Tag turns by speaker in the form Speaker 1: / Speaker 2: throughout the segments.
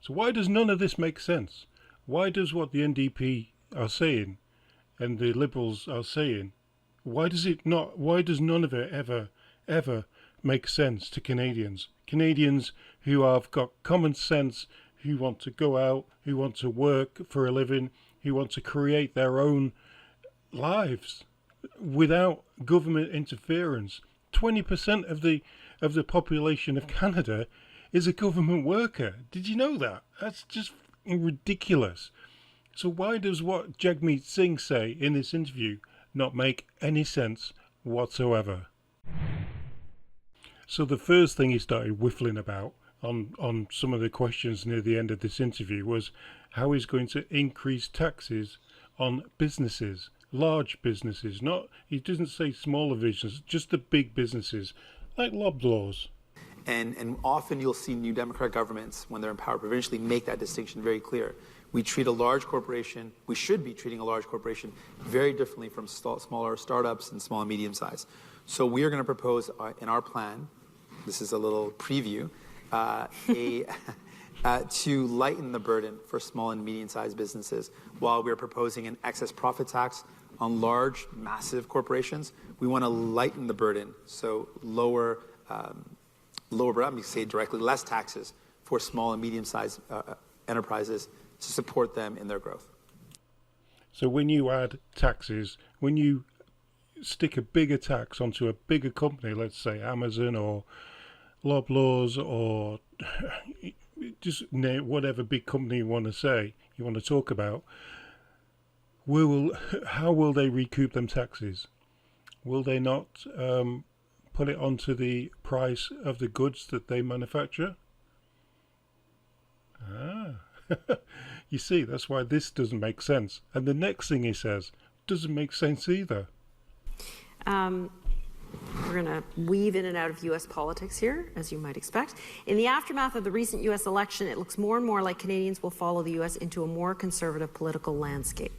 Speaker 1: So why does none of this make sense? Why does what the NDP are saying and the Liberals are saying, why does it not? Why does none of it ever make sense to Canadians? Canadians who have got common sense, who want to go out, who want to work for a living, who want to create their own lives without government interference. 20% of the population of Canada is a government worker. Did you know that? That's just ridiculous. So why does what Jagmeet Singh say in this interview not make any sense whatsoever? So the first thing he started whiffling about on some of the questions near the end of this interview was how he's going to increase taxes on businesses, large businesses. Not, he doesn't say smaller businesses, just the big businesses, like Loblaws.
Speaker 2: And often you'll see new Democrat governments, when they're in power, provincially make that distinction very clear. We treat a large corporation, we should be treating a large corporation very differently from smaller startups and small and medium size. So we are going to propose in our plan, this is a little preview, to lighten the burden for small and medium-sized businesses. While we're proposing an excess profit tax on large, massive corporations, we want to lighten the burden, so lower, let me say directly, less taxes for small and medium-sized enterprises to support them in their growth.
Speaker 1: So when you add taxes, when you stick a bigger tax onto a bigger company, let's say Amazon or Loblaws or just whatever big company you want to talk about, how will they recoup them taxes? Will they not put it onto the price of the goods that they manufacture? You see, that's why this doesn't make sense. And the next thing he says doesn't make sense either.
Speaker 3: We're going to weave in and out of U.S. politics here, as you might expect. In the aftermath of the recent U.S. election, it looks more and more like Canadians will follow the U.S. into a more conservative political landscape.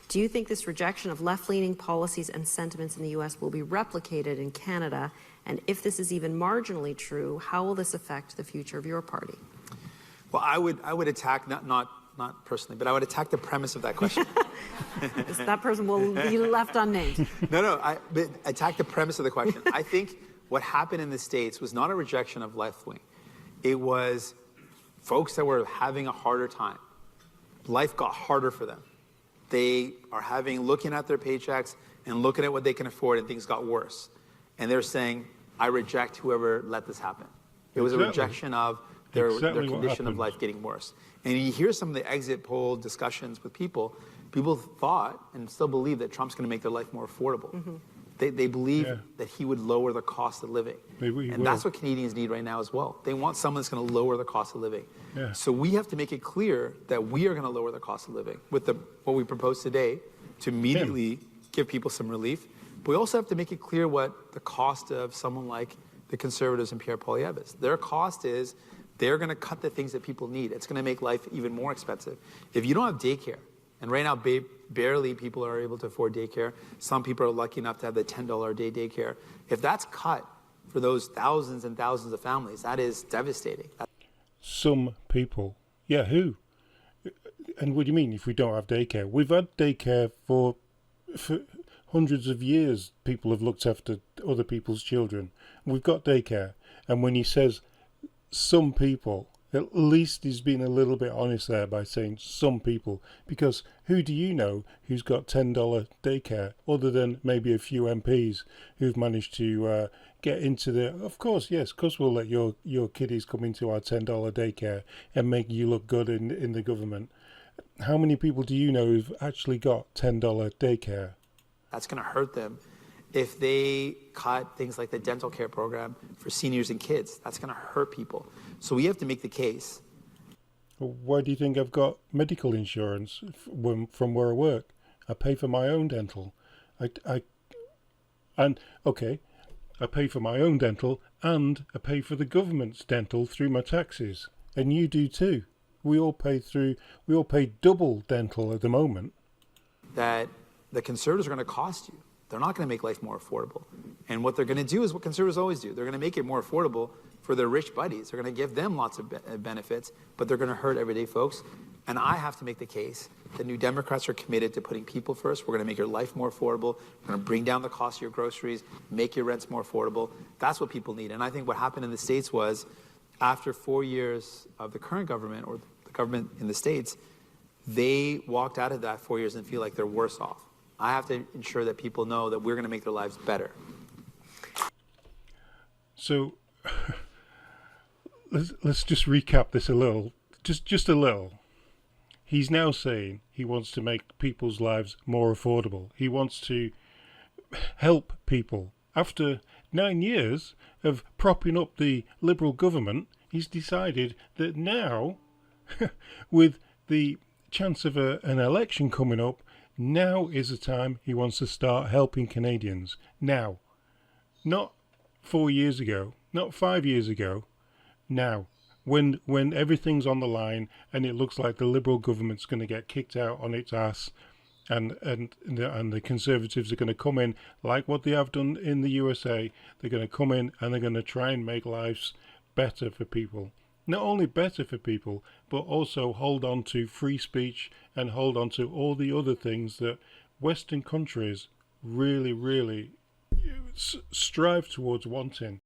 Speaker 3: Do you think this rejection of left-leaning policies and sentiments in the U.S. will be replicated in Canada? And if this is even marginally true, how will this affect the future of your party?
Speaker 2: Well, I would attack, not personally, but I would attack the premise of that question.
Speaker 3: That person will be left unnamed.
Speaker 2: No, but attack the premise of the question. I think what happened in the States was not a rejection of left wing. It was folks that were having a harder time. Life got harder for them. They are looking at their paychecks and looking at what they can afford, and things got worse. And they're saying, I reject whoever let this happen. It was a rejection of their condition of life getting worse. And you hear some of the exit poll discussions with people thought and still believe that Trump's going to make their life more affordable. Mm-hmm. They believe that he would lower the cost of living. And that's what Canadians need right now as well. They want someone that's going to lower the cost of living. Yeah. So we have to make it clear that we are going to lower the cost of living with what we propose today to immediately give people some relief. But we also have to make it clear what the cost of someone like the Conservatives and Pierre Poilievre is. Their cost is they're going to cut the things that people need. It's going to make life even more expensive. If you don't have daycare, and right now barely people are able to afford daycare. Some people are lucky enough to have the $10 a day daycare. If that's cut for those thousands and thousands of families, that is devastating.
Speaker 1: Some people. Yeah, who? And what do you mean if we don't have daycare? We've had daycare for hundreds of years. People have looked after other people's children. We've got daycare. And when he says some people, at least he's been a little bit honest there by saying some people, because who do you know who's got $10 daycare other than maybe a few MPs who've managed to get into of course we'll let your kiddies come into our $10 daycare and make you look good in the government. How many people do you know who've actually got $10 daycare?
Speaker 2: That's going to hurt them. If they cut things like the dental care program for seniors and kids, that's going to hurt people. So we have to make the case.
Speaker 1: Why do you think I've got medical insurance from where I work? I pay for my own dental. I pay for my own dental and I pay for the government's dental through my taxes. And you do too. We all pay double dental at the moment.
Speaker 2: That the Conservatives are going to cost you. They're not going to make life more affordable. And what they're going to do is what Conservatives always do. They're going to make it more affordable for their rich buddies. They're going to give them lots of benefits, but they're going to hurt everyday folks. And I have to make the case that New Democrats are committed to putting people first. We're going to make your life more affordable. We're going to bring down the cost of your groceries, make your rents more affordable. That's what people need. And I think what happened in the States was, after 4 years of the current government, or the government in the States, they walked out of that 4 years and feel like they're worse off. I have to ensure that people know that we're going to make their lives better.
Speaker 1: So let's just recap this a little, just a little. He's now saying he wants to make people's lives more affordable. He wants to help people. After 9 years of propping up the Liberal government, he's decided that now, with the chance of an election coming up, now is the time he wants to start helping Canadians. Now. Not 4 years ago, not 5 years ago, now. When everything's on the line and it looks like the Liberal government's going to get kicked out on its ass, and the Conservatives are going to come in like what they have done in the USA. They're going to come in and they're going to try and make lives better for people. Not only better for people, but also hold on to free speech and hold on to all the other things that Western countries really, really strive towards wanting.